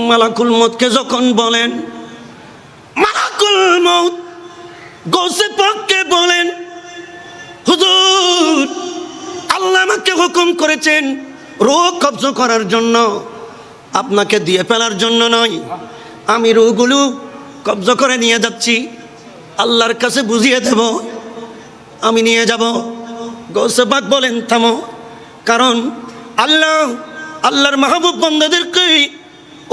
মালাকুল মউতকে যখন বলেন, মালাকুল মউত গৌসে পাককে বলেন, হুজুর আল্লাহ আমাকে হুকুম করেছেন রূহ কবজ করার জন্য, আপনাকে দিয়ে ফেলার জন্য নয়। আমি রূহগুলো কবজ করে নিয়ে যাচ্ছি, আল্লাহর কাছে বুঝিয়ে দেব, আমি নিয়ে যাব। গৌসে পাক বলেন থামো, কারণ আল্লাহর মাহবুব বান্দাদেরকে,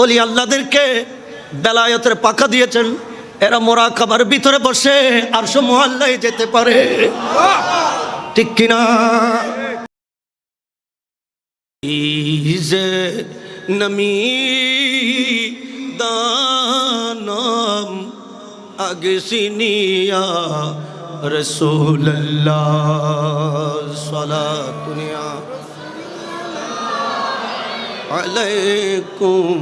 ওলি আল্লাহদেরকে বেলায়েতের পাখা দিয়েছেন, এরা মুরাকাবার ভিতরে বসে আরশ মুআল্লায় যেতে পারে, ঠিক কিনা? ইজে নমি দানম আগসিনিয়া রাসূলুল্লাহ সালাতুনিয়া আলাইকুম।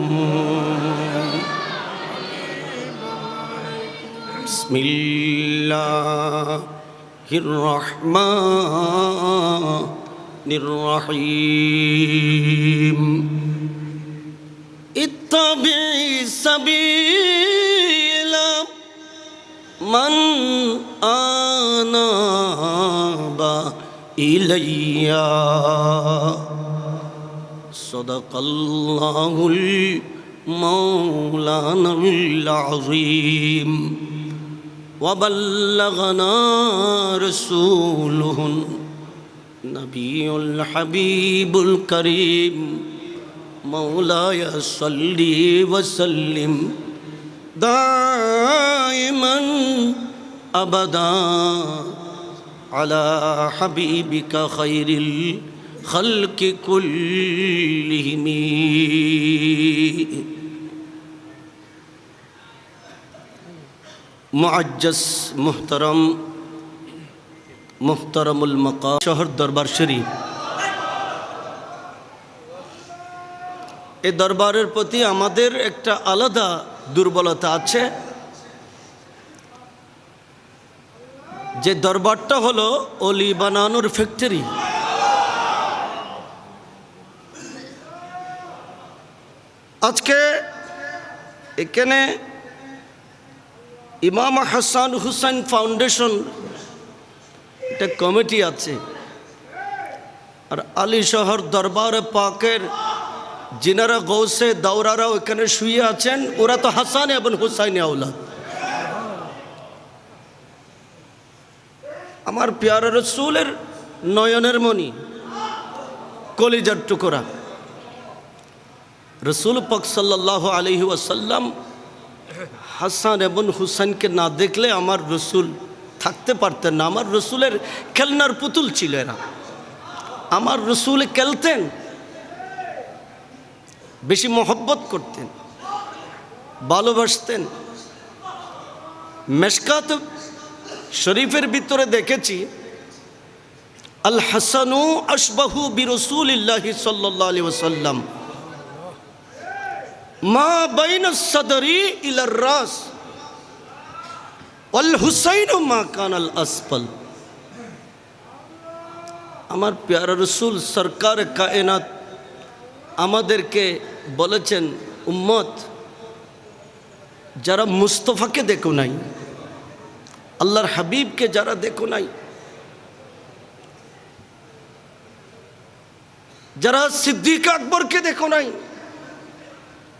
বিসমিল্লাহির রহমানির রহিম। ইত্তাবি সাবিলা মান আনাবা ইলাইয়া সাদাকাল্লাহুল মাওলানাল আযীম ওয়া বাল্লাগানা রাসূলুহুন নবিয়ুল হাবিবুল কারীম। মাওলায়া সাল্লি ওয়া সাল্লিম দাইমান আবাদা আলা হাবিবিকা খায়রিল খালকি কুল্লিহিম। মুআজ্জাজ মুহতারামুল মাকাম শহর দরবার শরীফ, এই দরবারের প্রতি আমাদের একটা আলাদা দুর্বলতা আছে, যে দরবারটা হলো অলি বানানোর ফ্যাক্টরি। আজকে এখানে ইমাম হাসান হুসাইন ফাউন্ডেশন একটা কমিটি আছে, আর আলী শহর দরবার পাকের যিনারা গৌসে দাওরারা ওখানে শুয়ে আছেন, ওরা তো হাসান এবং হুসাইন আওলাদ। আমার প্যারা রসুলের নয়নের মণি, কলিজার টুকরা রসুল পাক সাল্লাল্লাহু আলাইহি ওয়াসাল্লাম হাসান এবং হুসাইনকে না দেখলে আমার রসুল থাকতে পারতেন না। আমার রসুলের খেলনার পুতুল ছিল এরা। আমার রসুল খেলতেন, বেশি মহব্বত করতেন, ভালোবাসতেন। মেশকাত শরীফের ভিতরে দেখেছি, আল হাসানু আশবাহু বিরসুলিল্লাহি সাল্লাল্লাহু আলাইহি ওয়াসাল্লাম মা বাইনাস সাদরি ইলার রাস ওয়াল হুসাইনু মা কানাল আসফাল। আমার প্যারা রসুল সরকার কায়নাত আমাদেরকে বলেছেন, উম্মত যারা মুস্তফাকে দেখো নাই, আল্লাহর হাবিবকে যারা দেখো নাই, যারা সিদ্দিক আকবরকে দেখো নাই,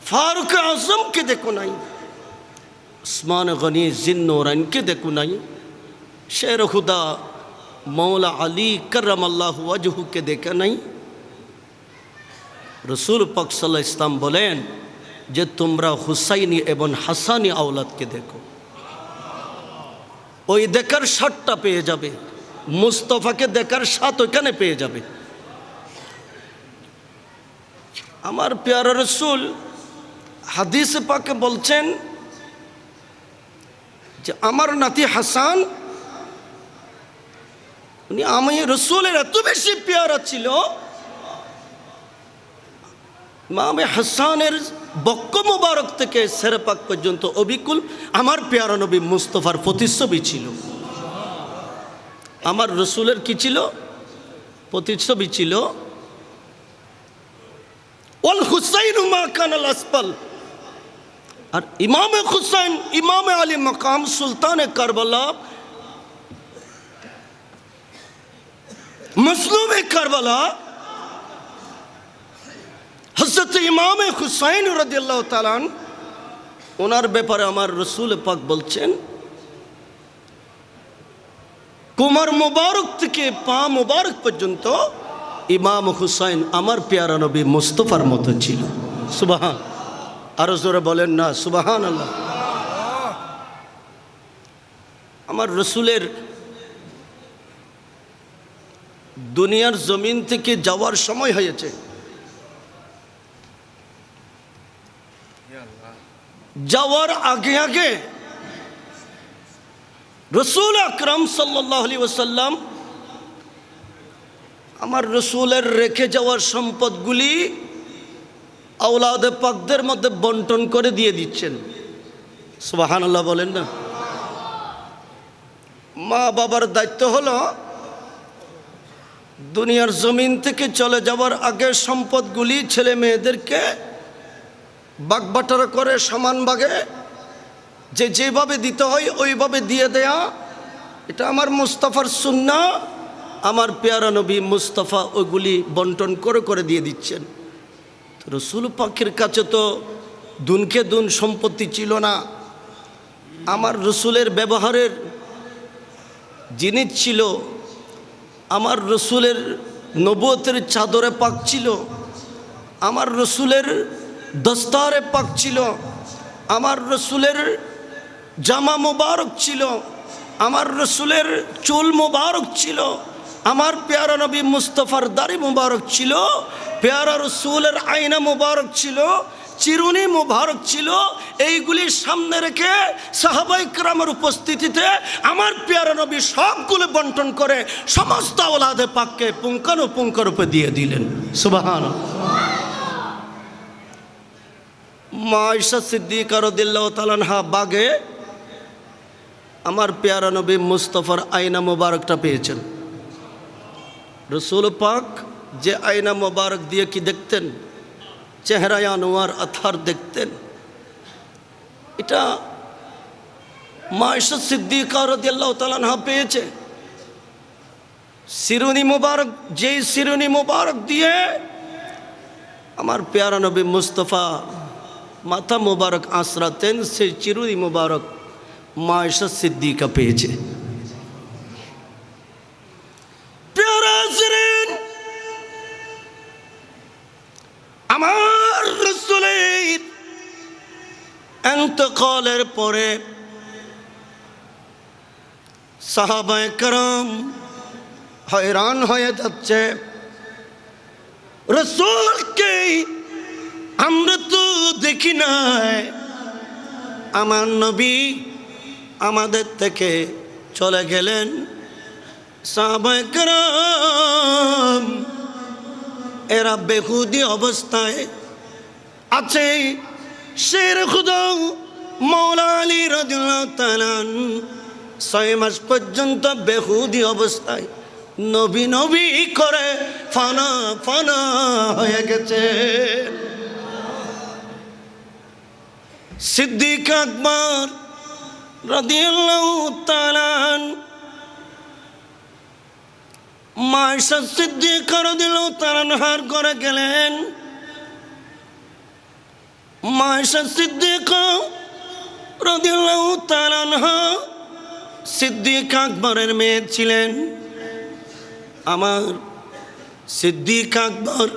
ফারুক আজমকে দেখো নাই, উসমান গনি জিন্নুরাইনকে দেখো নাই, শের খুদা মৌলা আলী কররামাল্লাহু ওয়াজহুকে দেখে নাই, রসুল পাক সাল্লাল্লাহু আলাইহি ওয়াসাল্লাম বলেন যে তোমরা হুসাইনি এবং হাসানি আওলাদকে দেখো, ওই দেখার স্বাদটা পেয়ে যাবে, মুস্তফাকে দেখার স্বাদ ওইখানে পেয়ে যাবে। আমার প্যারা রসুল হাদিসে পাকে বলছেন যে আমার নাতি হাসান, উনি আমি রসুলের এত বেশি পেয়ারা ছিল, ইমামে হাসানের বক্ক মুবারক থেকে সেরেপাক পর্যন্ত অবিকুল আমার পেয়ারা নবী মুস্তফার প্রতিচ্ছবি ছিল। আমার রসুলের কি ছিল? প্রতিচ্ছবি ছিল। ওয়াল হুসাইনু মা কানাল আসফাল, আর ইমামে হুসাইন, ইমামে আলী মকাম, সুলতানে কারবালা, মজলুমে কারবালা, হযরত ইমামে হুসাইন রাদিয়াল্লাহু তাআলা ওনার ব্যাপারে আমার রসুল পাক বলছেন, কোমর মুবারক থেকে পা মুবারক পর্যন্ত ইমাম হুসাইন আমার পেয়ারা নবী মুস্তাফার মতো ছিল। সুবহান, আরো জোরে বলেন না সুবহানাল্লাহ। আমার রসুলের দুনিয়ার জমিন থেকে যাওয়ার সময় হয়েছে। যাওয়ার আগে আগে রসুল আকরাম সাল্লাল্লাহু আলাইহি ওয়াসাল্লাম আমার রসুলের রেখে যাওয়ার সম্পদগুলি আওলাদে পাকদের মধ্যে বন্টন করে দিয়ে দিচ্ছেন। সুবহানাল্লাহ বলেন না। মা বাবার দায়িত্ব হলো দুনিয়ার জমিন থেকে চলে যাওয়ার আগে সম্পদগুলি ছেলে মেয়েদেরকে বাগবাটারা করে সমান ভাগে যে যেভাবে দিতে হয় ওইভাবে দিয়ে দেয়া। এটা আমার মুস্তাফার সুন্নাহ। আমার পেয়ারা নবী মুস্তাফা ওইগুলি বন্টন করে করে দিয়ে দিচ্ছেন। তো রসুল পাকের কাছে তো দুনকে দুন সম্পত্তি ছিল না। আমার রসুলের ব্যবহারের জিনিস ছিল, আমার রসুলের নবুয়তের চাদরে পাক ছিল, আমার রসুলের দস্তারে পাক ছিল, আমার রসুলের জামা মুবারক ছিল, আমার রসুলের চুল মুবারক ছিল, আমার পেয়ারা নবী মুস্তাফার দাড়ি মুবারক ছিল, পেয়ারা রসুলের আয়না মুবারক ছিল, চিরুনি মুবারক ছিল। এইগুলি সামনে রেখে সাহাবায়ে কেরামের উপস্থিতিতে আমার পেয়ারা নবী সবগুলো বন্টন করে সমস্ত আওলাদে পাককে পুঙ্খানুপুঙ্খরূপে দিয়ে দিলেন। সুবহানাল্লাহ। মা আয়েশা সিদ্দিকা রাদিয়াল্লাহু তাআলা আনহা বাগে আমার পেয়ারা নবী মুস্তাফার আয়না মুবারকটা পেয়েছেন। রসুল পাক যে আয়না মুবারক দিয়ে কি দেখতেন, চেহারায় আনোয়ার আথার দেখতেন। এটা মা আয়েশা সিদ্দিকা রাদিয়াল্লাহু তাআলা আনহা পেয়েছে। শিরুনি মুবারক, যেই শিরুনি মুবারক দিয়ে আমার পেয়ারা নবী মুস্তাফা মাথা মুবারক আঁচড়াতেন, সেই চিরুনি মুবারক মা আয়েশা সিদ্দিকা পেয়েছে। পেয়ারা হাজরিন, আমার রাসূলের ইন্তেকালের পরে সাহাবায়ে কেরাম হয়রান হয়ে যাচ্ছে। রাসূলকে আমরা তো দেখি নাই, আমার নবী আমাদের থেকে চলে গেলেন। সাহাবায়ে কেরাম এরা বেহুদি অবস্থায় আছে। শের খুদা মওলা আলী রাদিয়াল্লাহু তাআলা 6 মাস পর্যন্ত বেহুদি অবস্থায় নবী নবী করে ফানা ফানা হয়ে গেছে। সিদ্দিক আকবর রাদিয়াল্লাহু তাআলা মা আয়েশা সিদ্দিকা রাদিয়াল্লাহু তাআলা আনহার ঘরে গেলেন। মা আয়েশা সিদ্দিকা রাদিয়াল্লাহু তাআলা আনহা সিদ্দিক আকবরের মেয়ে ছিলেন। আমার সিদ্দিক আকবর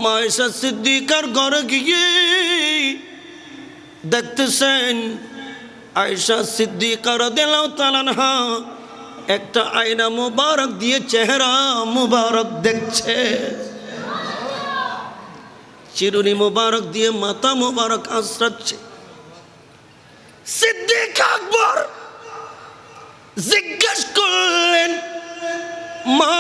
মা আয়েশা সিদ্দিকার ঘরে গিয়ে দেখতেছেন আয়েশা সিদ্দিকা রাদিয়াল্লাহু তাআলা আনহা একটা আয়না মুবারক দিয়ে চেহারা মুবারক দেখছে, চিরুনি মুবারক দিয়ে মাথা মুবারক আঁচড়াচ্ছে। সিদ্দিক আকবর জিজ্ঞেস করলেন, মা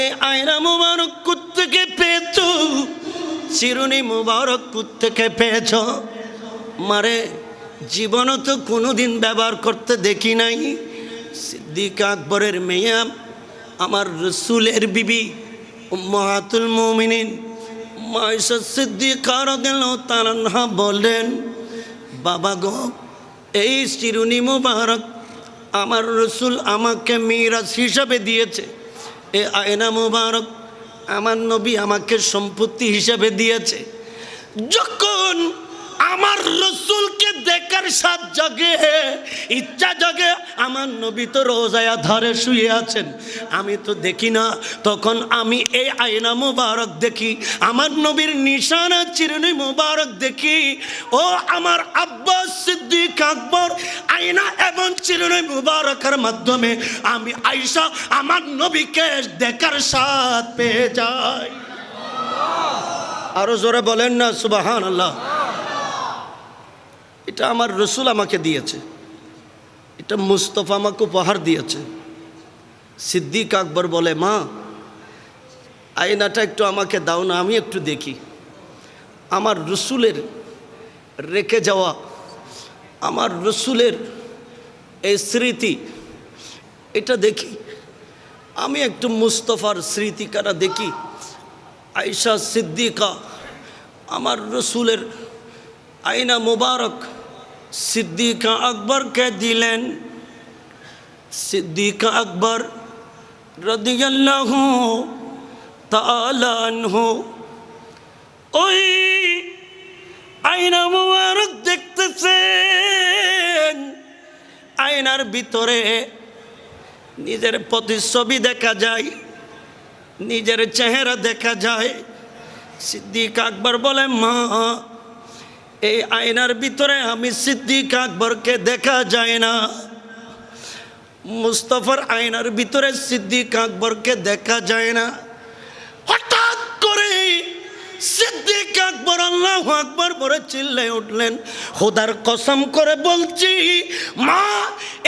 এই আয়না মুবারক কোত্থেকে পেয়েছ? চিরুনি মুবারক কোত্থেকে পেয়েছ? মারে জীবনও তো কোনোদিন ব্যবহার করতে দেখি নাই। সিদ্দিক আকবরের মেয়ে আমার রসুলের বিবি উম্মাহাতুল মুমিনিন আয়েশা সিদ্দিকা রাদিয়াল্লাহু তাআলা আনহা বলেন, বাবা গো, এই চিরুনি মুবারক আমার রসুল আমাকে মিরাজ হিসাবে দিয়েছে। এই আয়না মুবারক আমার নবী আমাকে সম্পত্তি হিসাবে দিয়েছে। যখন আমার রসুলকে দেখার সাথ জাগে, ইচ্ছা জাগে, আমার নবী তো রোজায় ধারে শুয়ে আছেন, আমি তো দেখি না, তখন আমি এই আয়না মুবারক দেখি, আমার নবীর নিশানা চিরুনি মুবারক দেখি। ও আমার আব্বাস সিদ্দিক আকবর, আয়না এবং চিরুনি মুবারকের মাধ্যমে আমি আয়েশা আমার নবীকে দেখার সাথ পেয়ে যাই। আরো জোরে বলেন না সুবহানাল্লাহ। এটা আমার রসুল আমাকে দিয়েছে, এটা মুস্তফা আমাকে উপহার দিয়েছে। সিদ্দিক আকবর বলে, মা আয়নাটা একটু আমাকে দাও না, আমি একটু দেখি আমার রসুলের রেখে যাওয়া, আমার রসুলের এই স্মৃতি, এটা দেখি, আমি একটু মুস্তফার স্মৃতিকারা দেখি। আয়েশা সিদ্দিকা আমার রসুলের আয়না মুবারক সিদ্দিকা আকবরকে দিলেন। সিদ্দিকা আকবর রাদিয়াল্লাহু তাআলা আনহু ওই আয়না মুবারক দেখতেছেন। আয়নার ভিতরে নিজের প্রতিচ্ছবি দেখা যায়, নিজের চেহারা দেখা যায়। সিদ্দিক আকবর বলে, মা এই আয়নার ভিতরে আমি সিদ্দিক আকবরকে দেখা যায় না। মুস্তফার আয়নার ভিতরে সিদ্দিক আকবরকে দেখা যায় না। হঠাৎ করে সিদ্দিক আকবর আল্লাহু আকবার বলে চিল্লে উঠলেন, খোদার কসম করে বলছি মা,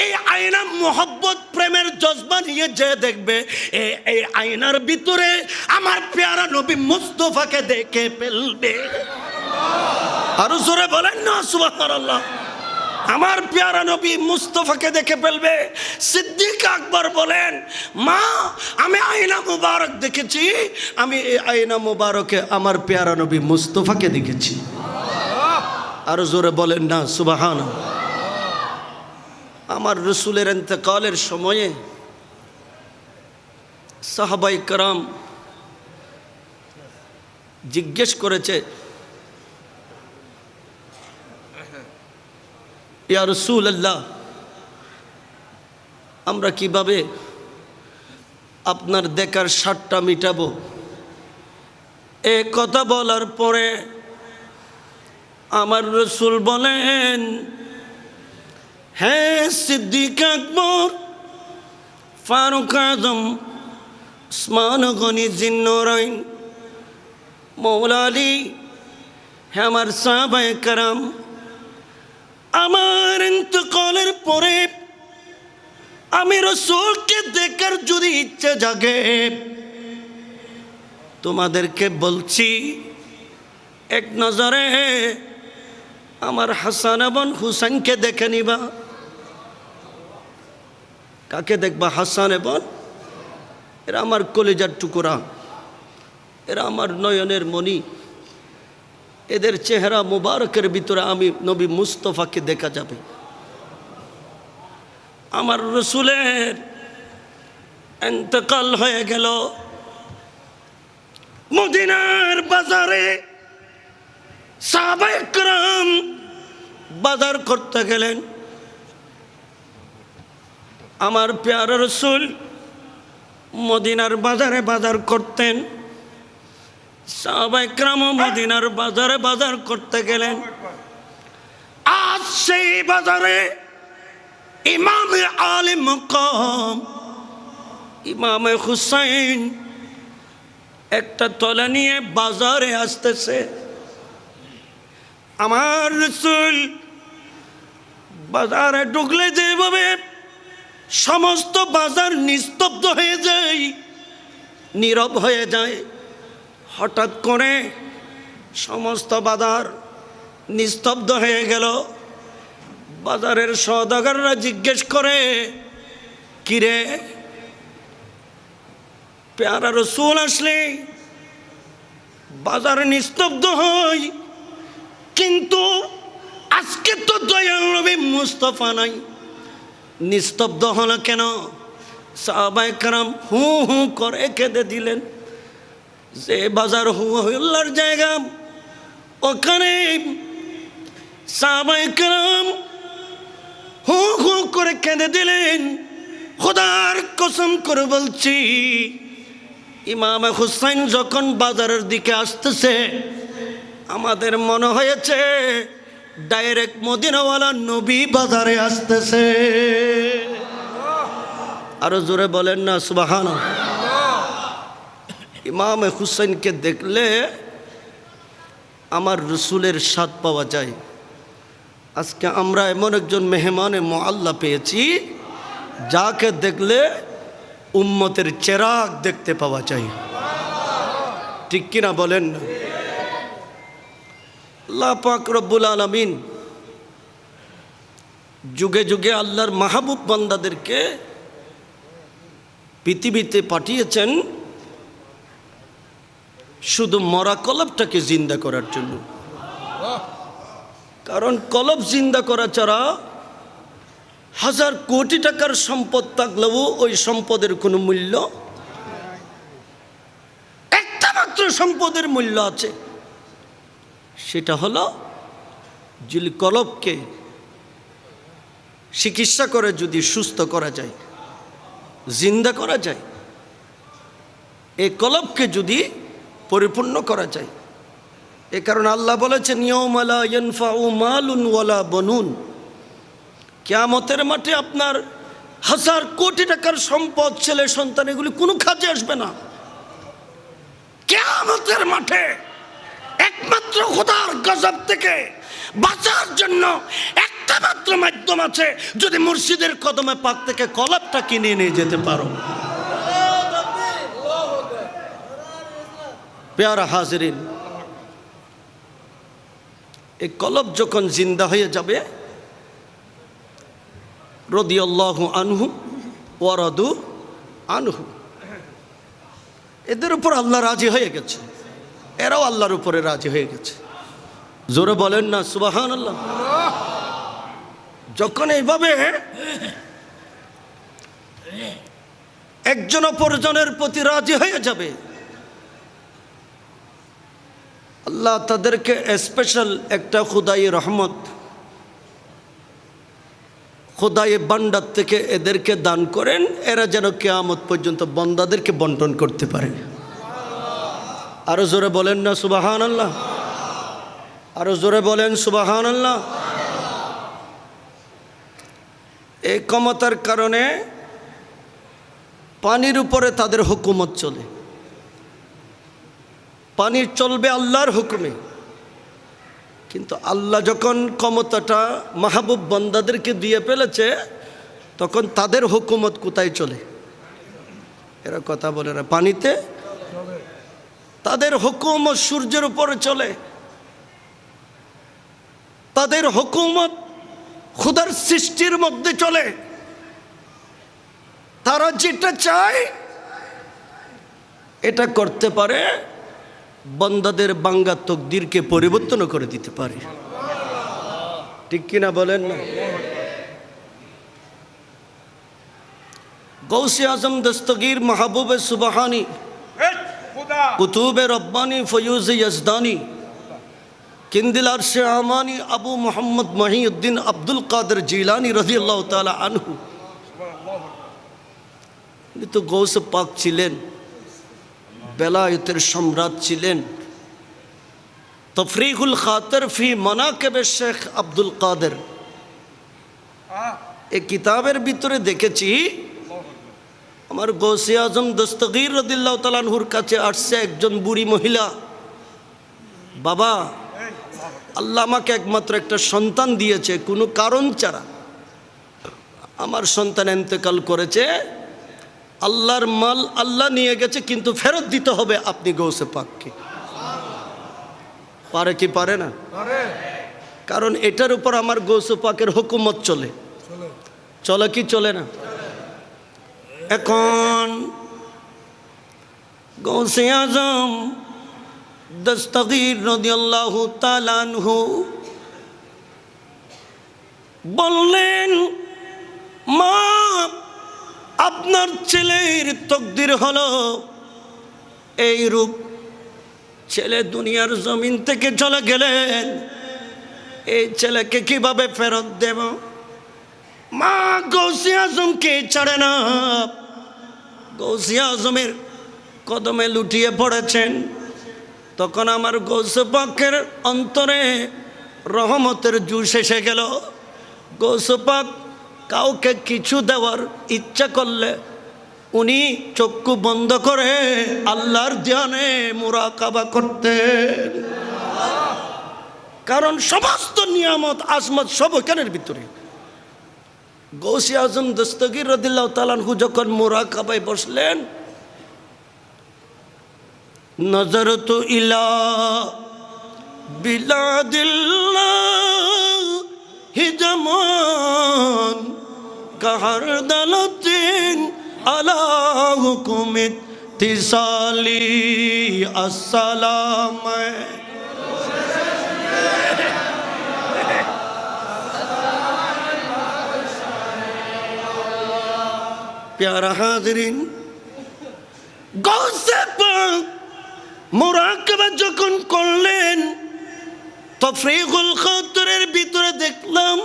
এই আয়না মোহব্বত প্রেমের জজবা নিয়ে যে দেখবে, এই আয়নার ভিতরে আমার পেয়ারা নবী মুস্তফাকে দেখে ফেলবে। আরো জোরে বলেন না সুবহানাল্লাহ। আমার পেয়ারা নবী মুস্তফাকে দেখে ফেলবে। সিদ্দিক আকবর বলেন, মা আমি আয়না মুবারক দেখেছি, আমি এই আয়না মুবারকে আমার পেয়ারা নবী মুস্তফাকে দেখেছি। আরো জোরে বলেন না সুবহানাল্লাহ। আমার রসুলের ইন্তেকালের সময়ে সাহাবায়ে কেরাম জিজ্ঞেস করেছে, ইয়া রাসূলুল্লাহ, আমরা কিভাবে আপনার দেখার স্বাদটা মিটাবো? এ কথা বলার পরে আমার রসুল বলেন, হ্যাঁ সিদ্দিক আকবর, ফারুক আজম, উসমান গনি জিন্নুরাইন, মওলা আলী, হ্যাঁ আমার সাহাবায়ে কেরাম, আমার ইন্তেকালের পরে আমি রসুলকে দেখার যদি ইচ্ছে জাগে, তোমাদেরকে বলছি এক নজরে আমার হাসান এবং হুসাইনকে দেখে নিবা। কাকে দেখবা? হাসান এবং, এরা আমার কলিজার টুকরা, এরা আমার নয়নের মণি, এদের চেহারা মুবারকের ভিতরে আমি নবী মুস্তফাকে দেখা যাবে। আমার রসুলের ইন্তেকাল হয়ে গেল। মদিনার বাজারে সাহাবায়ে কেরাম বাজার করতে গেলেন। আমার পেয়ারা রসুল মদিনার বাজারে বাজার করতেন। সাহাবায়ে কেরাম মদিনার বাজারে বাজার করতে গেলেন। আজ সেই বাজারে ইমামে আলে মকাম ইমামে হুসাইন একটা তলা নিয়ে বাজারে আসতেছে। আমার রসুল বাজারে ঢুকলে যেভাবে সমস্ত বাজার নিস্তব্ধ হয়ে যায়, নীরব হয়ে যায়, হঠাৎ করে সমস্ত বাজার নিস্তব্ধ হয়ে গেল। বাজারের সওদাগররা জিজ্ঞেস করে, কিরে পেয়ারা রসুল আসলে বাজার নিস্তব্ধ হয়, কিন্তু আজকে তো দয়াল নবী মুস্তাফা নাই। নিস্তব্ধ হলো কেন? সাহাবায়ে কেরাম হু হু করে কেঁদে দিলেন। যে বাজার হু হল্লার জায়গা, ওখানে সাহাবায়ে কেরাম হু হু করে কেঁদে দিলেন। খোদার কসম করে বলছি, ইমাম হুসাইন যখন বাজারের দিকে আসতেছে, আমাদের মনে হয়েছে ডাইরেক্ট মদিনাওয়ালা নবী বাজারে আসতেছে। আরো জোরে বলেন না সুবহানাল্লাহ। ইমাম হুসাইনকে দেখলে আমার রসুলের স্বাদ পাওয়া যায়। আজকে আমরা এমন একজন মেহমানে মুআল্লা পেয়েছি, যাকে দেখলে উম্মতের চেরাগ দেখতে পাওয়া যায়। ঠিক কিনা বলেন না? আল্লাহ পাক রব্বুল আলামিন যুগে যুগে আল্লাহর মাহবুব বান্দাদেরকে পৃথিবীতে পাঠিয়েছেন শুধু মরা কলবটাকে জিন্দা করার জন্য। কারণ কলব জিন্দা করা ছাড়া হাজার কোটি টাকার সম্পদ থাকলেও ওই সম্পদের কোনো মূল্য, একটা মাত্র সম্পদের মূল্য আছে, সেটা হলো যদি কলবকে চিকিৎসা করে যদি সুস্থ করা যায়, জিন্দা করা যায়, এই কলবকে যদি পরিপূর্ণ করা যায়। এ কারণে আল্লাহ বলেছেন ইয়াউমা লা ইয়ানফাউ মালুন ওয়ালা বনুন, কিয়ামতের মাঠে আপনার হাজার কোটি টাকার সম্পদ, ছেলে সন্তান, এগুলি কোনো কাজে আসবে না। কিয়ামতের মাঠে একমাত্র খোদার গজব থেকে বাঁচার জন্য একটা মাত্র মাধ্যম আছে, যদি মুর্শিদের কদমে পাক থেকে কলবটা কিনে নিয়ে যেতে পারো। প্যারা হাজিরিন, এই কলব যখন জিন্দা হয়ে যাবে, রাদিয়াল্লাহু আনহু ওয়া রাদু আনহু, এদের উপর আল্লাহ রাজি হয়ে গেছে, এরাও আল্লাহর উপরে রাজি হয়ে গেছে। জোরে বলেন না সুবহানাল্লাহ। যখন এইভাবে একজন অপরজনের প্রতি রাজি হয়ে যাবে, আল্লাহ তাদেরকে স্পেশাল একটা খুদাই রহমত, খুদাই বান্দার থেকে এদেরকে দান করেন, এরা যেন কিয়ামত পর্যন্ত বান্দাদেরকে বন্টন করতে পারে। আরো জোরে বলেন না সুবহানাল্লাহ। আরো জোরে বলেন সুবহানাল্লাহ। এই ক্ষমতার কারণে পানির উপরে তাদের হুকুমত চলে। পানি চলবে আল্লাহর হুকুমে, কিন্তু আল্লাহ যখন ক্ষমতাটা মাহবুব বান্দাদেরকে দিয়ে ফেলেছে, তখন তাদের হুকুমত কোথায় চলে? এরা কথা বলে না। পানিতে তাদের হুকুমত সূর্যের উপরে চলে, তাদের হুকুমত খোদার সৃষ্টির মধ্যে চলে। তারা যেটা চায় এটা করতে পারে, বান্দাদের বাঙ্গা তকদিরকে পরিবর্তন করে দিতে পারে। ঠিক কিনা বলেন না? গৌসে আজম দস্তগীর মাহবুবে সুবহানি, কুতুবে রব্বানি ফয়ুজ ইয়াজদানি, কিন্দিল আরশে আমানি আবু মোহাম্মদ মহিউদ্দিন আব্দুল কাদের জিলানি রাদিয়াল্লাহু তাআলা আনহু, উনি তো গৌসে পাক ছিলেন, বেলায়েতের সম্রাট ছিলেন। তফরিকুল খাতির ফি মানাকিবে শেখ আব্দুল কাদের, এই কিতাবের ভিতরে দেখেছি আমার গৌসে আজম দস্তগীর রাদিয়াল্লাহু তাআলা আনহুর কাছে আসছে একজন বুড়ি মহিলা, বাবা আল্লাহ আমাকে একমাত্র একটা সন্তান দিয়েছে, কোনো কারণ ছাড়া আমার সন্তান ইন্তেকাল করেছে, আল্লাহর মাল আল্লাহ নিয়ে গেছে, কিন্তু ফেরত দিতে হবে আপনি গৌসে পাককে। পারে কি পারে না? কারণ এটার উপর আমার গৌসে পাকের হুকুমত চলে। চলে কি চলে না? এখন গৌসে আজম দস্তগীর রাদিয়াল্লাহু তাআলা আনহু বললেন, মা, আপনার ছেলের তকদির হলো এই রূপ। ছেলে দুনিয়ার জমিন থেকে চলে গেলেন, এই ছেলেকে কিভাবে ফেরত দেব? মা গৌসে আজমকে ছাড়ে না, গৌসে আজমের কদমে লুটিয়ে পড়েছেন। তখন আমার গৌসে পাকের অন্তরে রহমতের জুস এসে গেল। গৌসে পাক কাউকে কিছু দেওয়ার ইচ্ছা করলে উনি চক্ষু বন্ধ করে আল্লাহর ধ্যানে মুরাকাবা করতেন। কারণ সমস্ত নিয়ামত আজমত সব ওখানের ভিতরে। গৌসে আজম দস্তগীর রাদিয়াল্লাহু তাআলা আনহু যখন মুরাকাবায় বসলেন, নজরতু ইলা বিলাদিল্লাহি জামান কাহার দালাতিন আলা হুকুমিত তিসালি আসসালাম। प्यारा हाज़रीन, गौसे पाक মুরাকাবা যখন করলেন, তফরিকুল খাতরের ভিতরে দেখলাম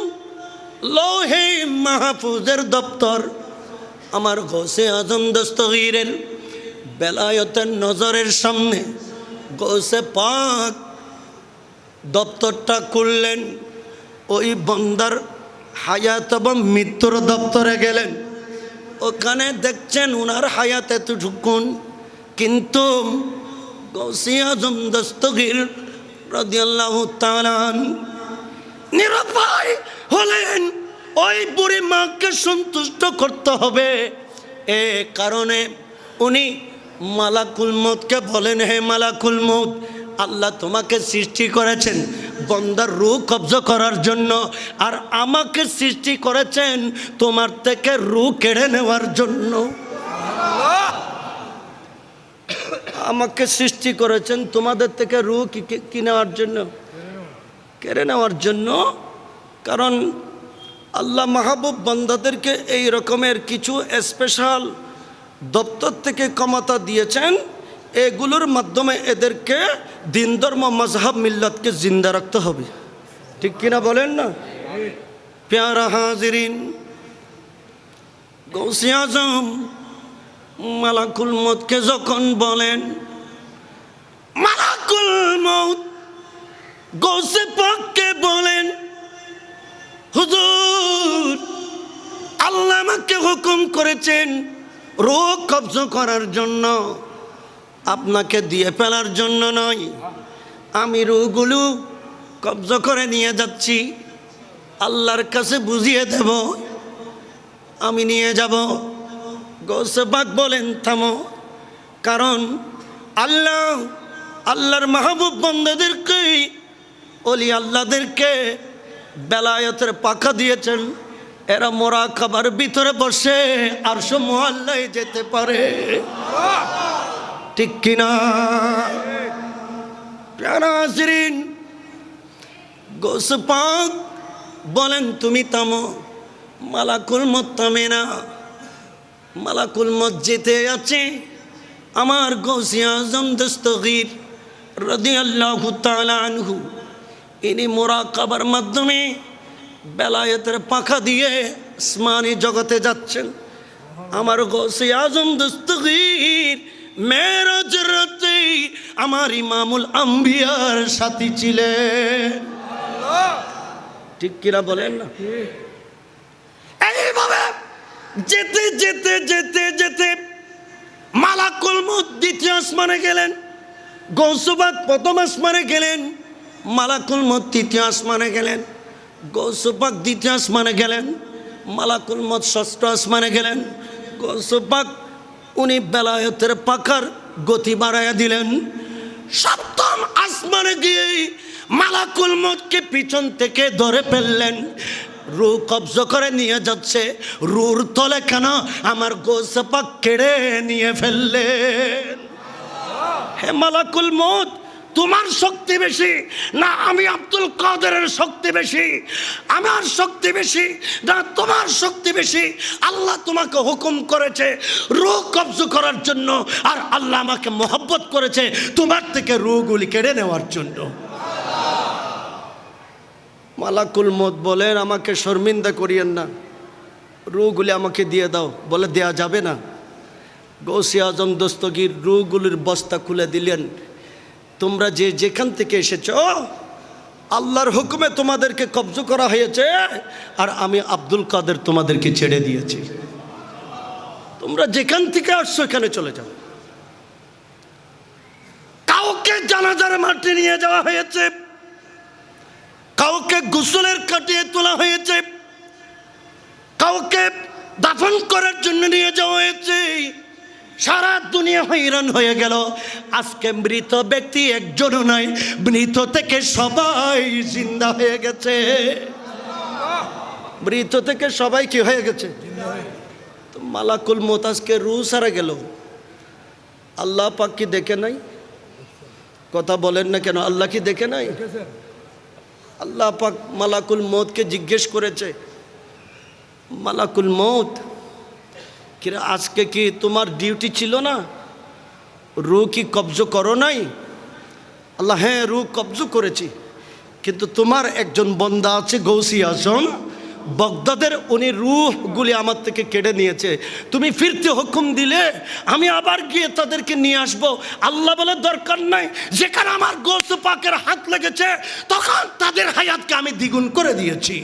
লৌহে মাহফুজের দপ্তর আমার গৌসে আজম দস্তগীরের বেলায়েতের নজরের সামনে। গৌসে পাক দপ্তরটা খুললেন, ওই বন্দার হায়াত এবং মৃত্যুর দপ্তরে গেলেন। ওখানে দেখছেন উনার হায়াত এতটুকুন, কিন্তু গৌসে আজম দস্তগীর রাদিয়াল্লাহু তাআলা নিরুপায় হলেন। ওই বুড়ি মাকে সন্তুষ্ট করতে হবে, এ কারণে উনি মালাকুল মউতকে বলেন, হে মালাকুল মউত, আল্লাহ তোমাকে সৃষ্টি করেছেন বন্দার রূহ কবজা করার জন্য, আর আমাকে সৃষ্টি করেছেন তোমার থেকে রূহ কেড়ে নেওয়ার জন্য। আমাকে সৃষ্টি করেছেন তোমাদের থেকে রূহ কি নেওয়ার জন্য? কেড়ে নেওয়ার জন্য। কারণ আল্লাহ মাহবুব বান্দাদেরকে এই রকমের কিছু স্পেশাল দপ্তর থেকে ক্ষমতা দিয়েছেন, এগুলোর মাধ্যমে এদেরকে দিন ধর্ম মজহাব মিল্লাতকে জিন্দা রাখতে হবে। ঠিক কিনা বলেন না? প্যারা হাজিরিন, গৌসে আজম মালাকুল মউতকে যখন বলেন, মালাকুল মউত গৌসে পাককে বলেন, হুজুর, আল্লাহ আমাকে হুকুম করেছেন রূহ কবজা করার জন্য, আপনাকে দিয়ে ফেলার জন্য নয়। আমি রূহগুলো কবজা করে নিয়ে যাচ্ছি, আল্লাহর কাছে বুঝিয়ে দেব, আমি নিয়ে যাব। গৌসে পাক বলেন, থামো, কারণ আল্লাহর মাহবুব বান্দাদেরকে, ওলি আল্লাহদেরকে বেলায়েতের পাখা দিয়েছেন, এরা মুরাকাবার ভিতরে বসে আরশ মুআল্লায় যেতে পারে। ঠিক কিনা? প্যারা হাজিরিন, গৌসে পাক বলেন, তুমি থামো। মালাকুল মউত থামে না। মালাকুল মউত যেতে আছে আমার গৌসে আজম দস্তগীর রাদিয়াল্লাহু তাআলা আনহু। ইনি মুরাকাবার মাধ্যমে বেলায়েতের পাখা দিয়ে আসমানি জগতে যাচ্ছেন। আমার গৌসে আজম দস্তগীর মেরাজ রাতে আমার ইমামুল আম্বিয়ার সাথী ছিলেন। ঠিক কিনা বলেন না? এইভাবে যেতে যেতে যেতে যেতে মালাকুল মউত দ্বিতীয় আসমানে গেলেন, গৌসে পাক প্রথম আসমানে গেলেন, মালাকুল মউত তৃতীয় আসমানে গেলেন, গৌসে পাক দ্বিতীয় আসমানে গেলেন, মালাকুল মউত ষষ্ঠ আসমানে গেলেন। গৌসে পাক উনি বেলায়েতের পাখার গতি বাড়াইয়া দিলেন। সপ্তম আসমানে গিয়ে মালাকুল মউতকে পিছন থেকে ধরে ফেললেন। রূহ কবজা করে নিয়ে যাচ্ছে, রূহর তলে কেন আমার গৌসে পাক কেড়ে নিয়ে ফেললেন। হে মালাকুল মউত, তোমার শক্তি বেশি না আমি আব্দুল কাদেরের শক্তি বেশি? আমার শক্তি বেশি না তোমার শক্তি বেশি? আল্লাহ তোমাকে হুকুম করেছে রূহ কবজ করার জন্য, আর আল্লাহ আমাকে মহব্বত করেছে তোমার থেকে রূহগুলি কেড়ে নেওয়ার জন্য। মালাকুল মউত বলেন, আমাকে শর্মিন্দা করিয়েন না, রূহগুলি আমাকে দিয়ে দাও। বলে দেয়া যাবে না। গৌসে আজম দস্তগীর রূহগুলির বস্তা খুলে দিলেন, তোমরা যে যেখান থেকে এসেছো আল্লাহর হুকুমে তোমাদেরকে কবজ করা হয়েছে, আর আমি আব্দুল কাদের তোমাদেরকে ছেড়ে দিয়েছি। তোমরা যেখান থেকে আসছো এখানে চলে যাও। কাউকে জানাজার মাঠে নিয়ে যাওয়া হয়েছে, কাউকে গোসলের কাটিয়ে তোলা হয়েছে, কাউকে দাফন করার জন্য নিয়ে যাওয়া হয়েছে। সারা দুনিয়া হয়রান হয়ে গেল। আজকে মৃত ব্যক্তি একজনও নাই, মৃত থেকে সবাই জিন্দা হয়ে গেছে। মৃত থেকে সবাই কি হয়ে গেছে? তো মালাকুল মউত আজকে রূহ সারা গেল, আল্লাহ পাক কি দেখে নাই? কথা বলেন না কেন? আল্লাহ কি দেখে নাই? আল্লাহ পাক মালাকুল মউতকে জিজ্ঞেস করেছে, মালাকুল মউত কিরে আজকে কি তোমার ডিউটি ছিল না? রূহ কি কবজ করো নাই? আল্লাহ হ্যাঁ রূহ কবজ করেছি, কিন্তু তোমার একজন বান্দা আছে গৌসি আজম বগদাদের, উনি রূহগুলি আমার থেকে কেড়ে নিয়েছে। তুমি ফিরতে হুকুম দিলে আমি আবার গিয়ে তাদেরকে নিয়ে আসবো। আল্লাহ বলে দরকার নাই, যেখানে আমার গৌস পাকের হাত লেগেছে তখন তাদের হায়াতকে আমি দ্বিগুণ করে দিয়েছি।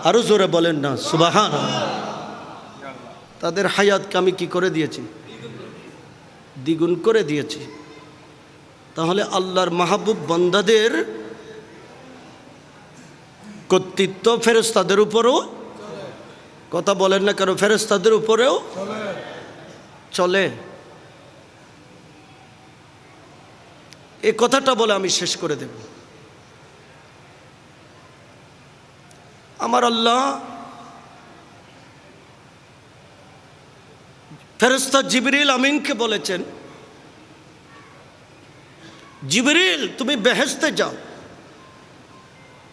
আরো জোরে বলেন না সুবহানাল্লাহ। তাদের হায়াতকে আমি কি করে দিয়েছি? দ্বিগুণ করে দিয়েছি। তাহলে আল্লাহর মাহবুব বান্দাদের কর্তৃত্ব ফেরেশতাদের উপরও, কথা বলেন না কেন, ফেরেশতাদের উপরেও চলে। এই কথাটা বলে আমি শেষ করে দেব। আমার আল্লাহ ফেরেশতা জিবরিল আমিনকে বলেছেন, জিবরিল তুমি বেহেশতে যাও,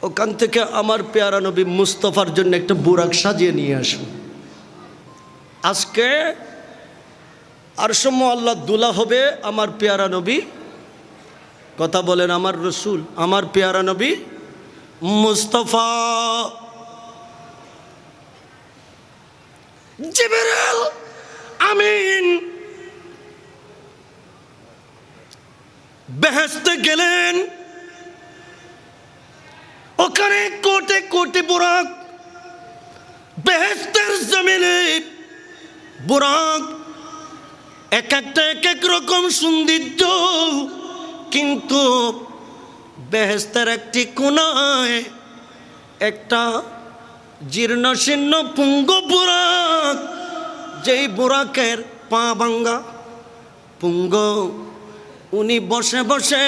ওখান থেকে আমার পেয়ারা নবী মুস্তফার জন্য একটা বুরাক সাজিয়ে নিয়ে আসো। আজকে আরশে মুআল্লা দুলা হবে আমার পেয়ারা নবী, কথা বলেন আমার রসুল, আমার পেয়ারা নবী মুস্তফা। জিবরিল আমিন বেহেশতে গেলেন, ওখানে কোটে কোটে বুরাক, বেহেশতের জমিনে বুরাক, এক একটা এক এক রকম সৌন্দর্য, কিন্তু বেহেশতের একটি কোনায় একটা জীর্ণ শীর্ণ পুঙ্গ বুরাক, যেই বুরাকের পা ভাঙ্গা পুঙ্গ, উনি বসে বসে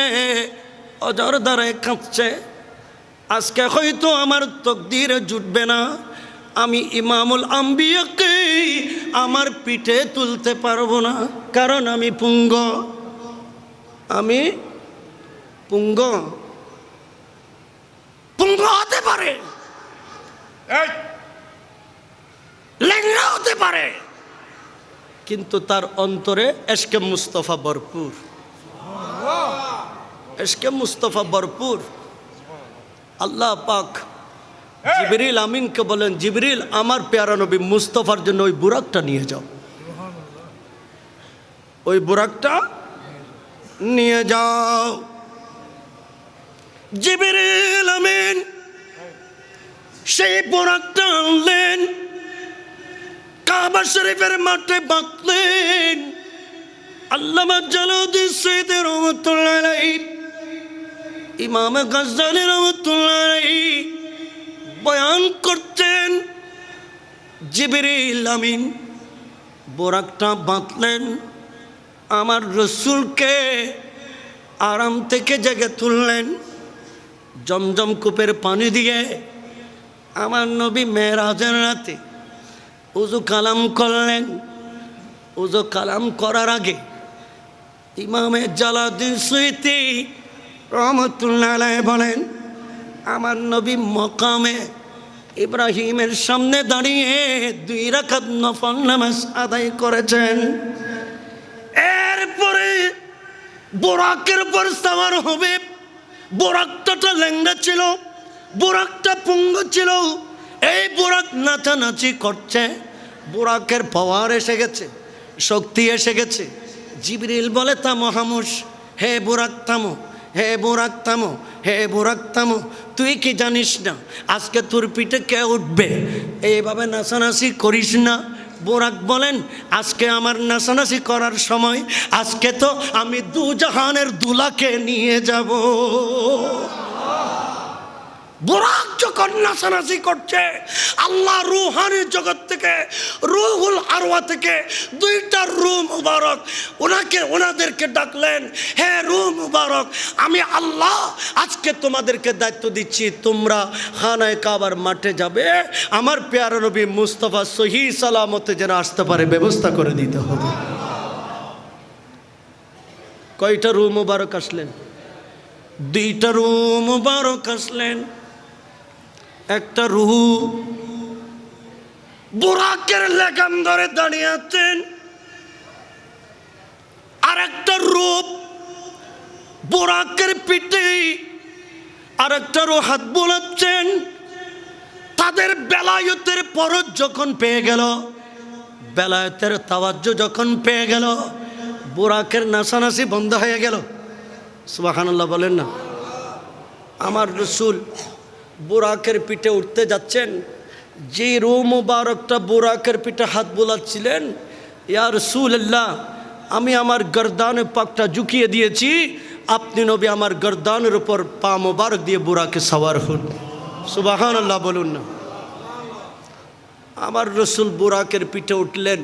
অজর দ্বারে কাঁদছে। আজকে হয়তো আমার তকদিরে জুটবে না, আমি ইমামুল আম্বিয়াকে আমার পিঠে তুলতে পারবো না, কারণ আমি পুঙ্গ। আমি পুঙ্গ। পুঙ্গ হতে পারে, লেংড়া হতে পারে, কিন্তু তার অন্তরে এশকে মুস্তফা ভরপুর, এশকে মুস্তফা ভরপুর। আল্লাহ পাক জিবরিল আমিনকে বলেন, জিবরিল আমার পেয়ারা নবী মুস্তফার জন্য ওই বুরাকটা নিয়ে যাও, ওই বুরাকটা নিয়ে যাও। জিবরিল আমিন সেই বুরাকটা আনলেন, কাবা শরীফের মাঠে বাঁধলেন। আল্লামা জালালউদ্দিন সৈয়দী রহমাতুল্লাহ আলাইহি, ইমাম গাজ্জালী রহমাতুল্লাহ আলাইহি বয়ান করতেন, জিবরিল আমিন বোরাকটা বাঁধলেন, আমার রসুলকে আরাম থেকে জেগে তুললেন, জমজম কূপের পানি দিয়ে আমার নবী মেরাজের রাতে উযু কালাম করলেন। উযু কালাম করার আগে ইমামে জালালউদ্দিন সুয়ুতি রহমতুল্লাহ আলাইহি বলেন, আমার নবী মকামে ইব্রাহিমের সামনে দাঁড়িয়ে 2 রাকাত নফল নামাজ আদায় করেছেন। এরপরে বোরাকের উপর সাওয়ার হবে। বোরাকটা ল্যাংড়া ছিল, বোরাকটা পুঙ্গ ছিল। এই বোরাক নাচানাচি করছে, বোরাকের পাওয়ার এসে গেছে, শক্তি এসে গেছে। জিবরিল বলে, থামো হামুস, হে বোরাক থামো, হে বোরাক থামো, হে বোরাক থামো। তুই কি জানিস না আজকে তোর পিঠে কে উঠবে? এইভাবে নাচানাচি করিস না। বোরাক বলেন, আজকে আমার নাচানাচি করার সময়, আজকে তো আমি দুজাহানের দুলাকে নিয়ে যাব। বোরাক যখন নাচানাচি করছে, আল্লাহ রুহানি জগৎ থেকে, রুহুল আরওয়া থেকে 2টা রূহ মুবারক ওনাদেরকে ডাকলেন, হে রূহ মুবারক, আমি আল্লাহ আজকে তোমাদেরকে দায়িত্ব দিচ্ছি, তোমরা খানায়ে কাবার মাঠে যাবে, আমার প্যারা নবী মুস্তাফা সহি সালামতে যেন আসতে পারে ব্যবস্থা করে দিতে হবে। কয়টা রূহ মুবারক আসলেন? 2টা রূহ মুবারক আসলেন। একটা রূহ বোরাকের লেগাম ধরে দাঁড়িয়ে আছেন, আর একটা রূপ বোরাকের পিঠে, আর একটা রূহ হাত বোলাচ্ছেন। তাদের বেলায়েতের পরশ যখন পেয়ে গেল, বেলায়েতের তাওয়াজ্জু যখন পেয়ে গেল, বোরাকের নাচানাচি বন্ধ হয়ে গেল। সুবহানাল্লাহ বলেন না। আমার রাসূল বোরাকের পিঠে উঠতে যাচ্ছেন, যে রূহ মুবারকটা বোরাকের পিঠে হাত বোলাচ্ছিলেন, ইয়া রাসূলুল্লাহ, আমি আমার গর্দানে পাকটা ঝুঁকিয়ে দিয়েছি, আপনি নবী আমার গর্দানের উপর পা মুবারক দিয়ে বোরাকে সওয়ার হন। সুবহানাল্লাহ বলুন না। আমার রাসূল বোরাকের পিঠে উঠলেন।